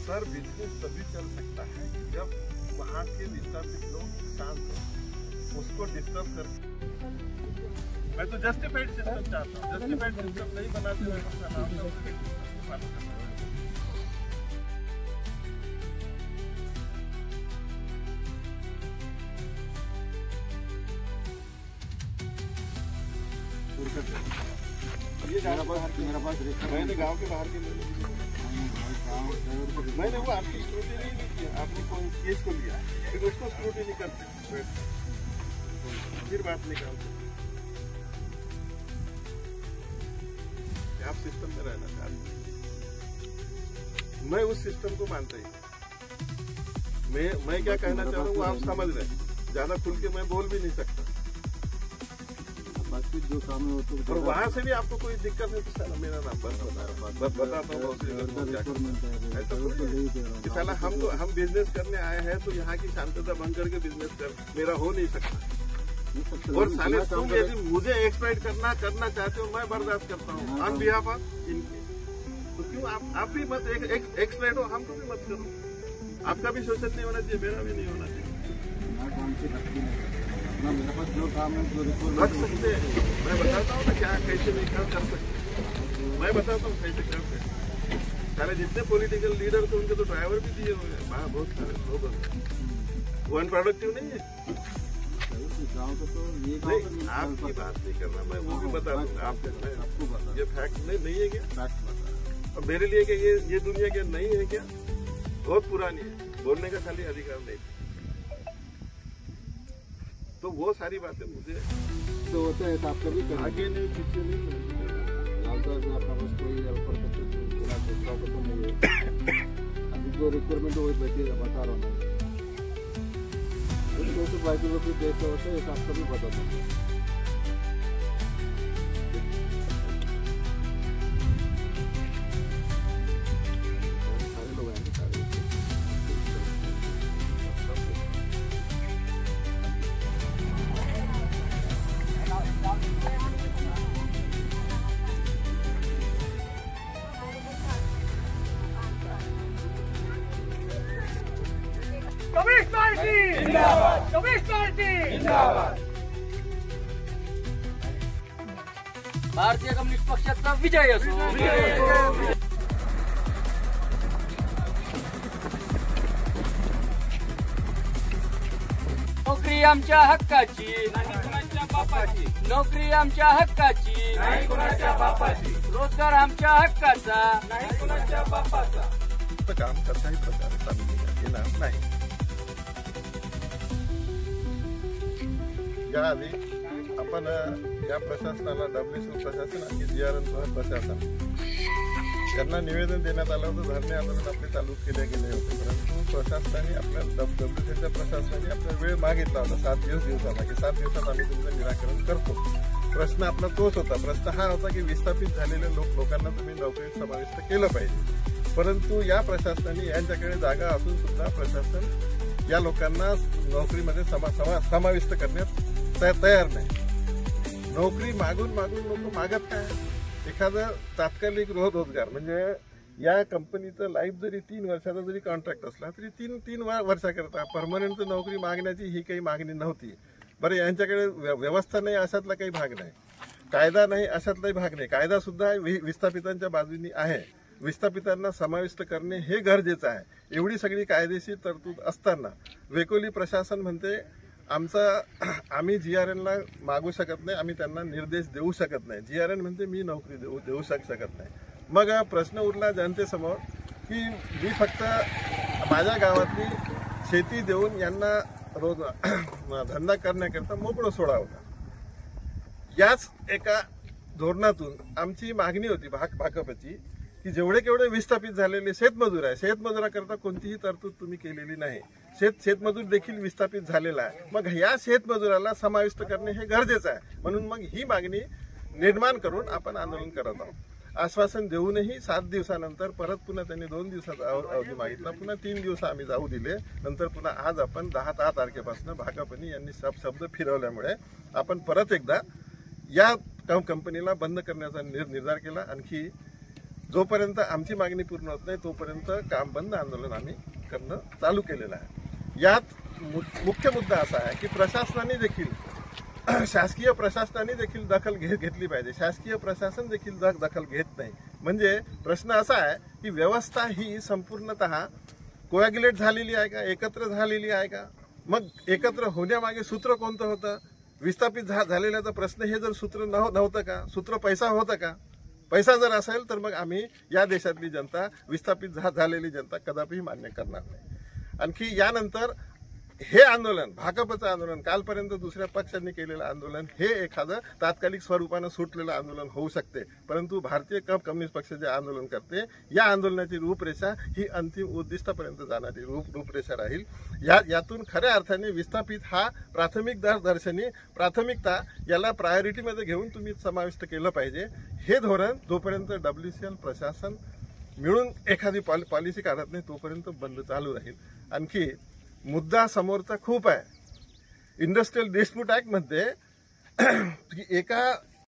Sir business तभी चल सकता है जब वहाँ के विस्थापित लोग शांत हो, उसको डिस्टर्ब कर। मैं तो जस्टिफाइड सिस्टम चाहता हूँ, जस्टिफाइड सिस्टम नहीं बनाते हुए मेरा पास मैंने गांव के बाहर के मैंने वो आपकी स्क्रूटिनी नहीं किया, आपने कोई केस को लिया फिर उसको स्क्रूटिनी करते फिर बात निकालते। आप सिस्टम में रहना चाहते, मैं उस सिस्टम को मानता ही। मैं क्या कहना चाह रहा हूँ आप समझ रहे हैं, ज्यादा खुल के मैं बोल भी नहीं सकता। जो सामने हो तो और वहाँ से भी आपको कोई दिक्कत है तो साला मेरा नाम बस बताता हूँ। साला हम बिजनेस करने आए हैं तो यहाँ की शांतता भंग करके बिजनेस कर मेरा हो नहीं सकता। और साले तुम यदि मुझे एक्सप्लॉइट करना चाहते हो मैं बर्दाश्त करता हूँ ऑन बिहाफ ऑफ इनके। तो क्यों आप भी मत एक्सप्लॉइट हो, हमको भी मत करो। आपका भी शोषण नहीं होना चाहिए, मेरा भी नहीं होना चाहिए। मेरे पास जो काम है जो रख सकते हैं, मैं बताता हूँ ना क्या कैसे नहीं कर सकते, मैं बताता हूँ कैसे कर सकते। सारे जितने पॉलिटिकल लीडर थे उनके तो ड्राइवर भी दिए हुए हैं, वहाँ बहुत सारे लोग वो अनप्रोडक्टिव नहीं है। नहीं आपकी बात नहीं करना, मैं वो भी बता दूंगा आपको। ये फैक्ट नहीं है क्या? और मेरे लिए क्या ये दुनिया क्या नहीं है क्या? बहुत पुरानी है, बोलने का खाली अधिकार नहीं। तो वो सारी बातें मुझे तो होता है तो आपका भी आगे नहीं पीछे नहीं आपका बस कोई तो नहीं है। अभी जो रिक्वायरमेंट है वही बैठिएगा, बता रहा हूँ। तो बाकी लोग जैसे होता है आपका भी बता दूँगा। भारतीय कम्युनिस्ट पक्षाचा विजय असो। नोकरी आमच्या हक्काची, नाही कुणाच्या बापाची। नोकरी आमच्या हक्काची, नाही कुणाच्या बापाची। रोजगार आमच्या हक्काचा, नाही कुणाच्या बापाचा। काम कशाही प्रकारे चालू येणार नाही। याआधी आपण या प्रशासनाला WSO प्रशासन आणि GRN प्रशासन यांना निवेदन देण्यात आलं होतं। धरणे आंदोलन आपले चालू केले गेले होते, परंतु प्रशासनाने आपल्या WSOच्या प्रशासनाने आपला वेळ मागितला होता 7 दिवसाचा की 7 दिवसात आम्ही तुमचं निराकरण करतो। प्रश्न आपला तोच होता। प्रश्न हा होता की विस्थापित झालेल्या लोकांना तुम्ही नोकरीत समाविष्ट केलं पाहिजे, परंतु या प्रशासनाने यांच्याकडे जागा असून सुद्धा प्रशासन या लोकांना नोकरीमध्ये समाविष्ट करण्यात तयार नाही। नोकरी मागून लोक मागत काय? एखादा तात्कालिक रोजगार म्हणजे या कंपनीचं लाईफ जरी 3 वर्षाचा जरी कॉन्ट्रॅक्ट असला तरी 3 वर्षाकरता परमनंट नोकरी मागण्याची ही काही मागणी नव्हती। बरं यांच्याकडे व्यवस्था नाही अशातला काही भाग नाही, कायदा नाही अशातलाही भाग नाही। कायदा सुद्धा विस्थापितांच्या बाजूनी आहे, विस्थापितांना समाविष्ट करणे हे गरजेचं आहे। एवढी सगळी कायदेशीर तरतूद असताना वेकोली प्रशासन म्हणते आम्ही GRNला मागू शकत नाही, आम्ही त्यांना निर्देश देऊ शकत नाही। GRN म्हणते मी नोकरी देऊ शकत नाही। मग प्रश्न उरला जनतेसमोर की मी फक्त माझ्या गावातली शेती देऊन यांना रोज धंदा करण्याकरता मोकळं सोडावं का? याच एका धोरणातून आमची मागणी होती भाकपची की जेवढे केवढे विस्थापित झालेले शेतमजूर आहे, शेतमजुराकरता कोणतीही तरतूद तुम्ही केलेली नाही। शेतमजूर देखील विस्थापित झालेला आहे, मग या शेतमजुराला समाविष्ट करणे हे गरजेचं आहे। म्हणून मग ही मागणी निर्माण करून आपण आंदोलन करत आहोत। आश्वासन देऊनही 7 दिवसानंतर परत पुन्हा त्यांनी 2 दिवसाचा अवधी मागितला, पुन्हा 3 दिवस आम्ही जाऊ दिले। नंतर पुन्हा आज आपण 10 तारखेपासून भाकपनी यांनी शब्द फिरवल्यामुळे आपण परत एकदा या कंपनीला बंद करण्याचा निर्धार केला। आणखी जोपर्यंत आमची मागणी पूर्ण होत नाही तोपर्यंत काम बंद आंदोलन आम्ही करणं चालू केलेलं आहे। यात मुख्य मुद्दा असा आहे की प्रशासनाने देखील शासकीय प्रशासनाने देखील दखल घेतली पाहिजे। शासकीय प्रशासन देखील दखल घेत नाही। म्हणजे प्रश्न असा आहे की व्यवस्था ही संपूर्णतः कोॲग्युलेट झालेली आहे का, एकत्र झालेली आहे का? मग एकत्र होण्यामागे सूत्र कोणतं होतं? विस्थापित झालेल्याचा प्रश्न हे जर सूत्र नव्हतं का? सूत्र पैसा होतं का? पैसा जर असेल तर मग आम्ही या देशातली जनता, विस्थापित झालेली जनता कदापिही मान्य करणार नाही। आणखी यानंतर हे आंदोलन, भाकपचं आंदोलन, कालपर्यंत दुसऱ्या पक्षांनी केलेलं आंदोलन हे एखादं तात्कालिक स्वरूपानं सुटलेलं आंदोलन होऊ शकते, परंतु भारतीय कम्युनिस्ट पक्ष जे आंदोलन करते या आंदोलनाची रूपरेषा ही अंतिम उद्दिष्टापर्यंत जाणारी रूपरेषा राहील। यातून खऱ्या अर्थाने विस्थापित हा प्राथमिक दर्शनी प्राथमिकता याला प्रायोरिटीमध्ये घेऊन तुम्ही समाविष्ट केलं पाहिजे। हे धोरण जोपर्यंत WCL प्रशासन मिळून एखादी पॉलिसी काढत नाही तोपर्यंत बंद चालू राहील। आणखी मुद्दा समोरचा खूप आहे। इंडस्ट्रियल डिस्प्यूट ऍक्ट मध्ये एका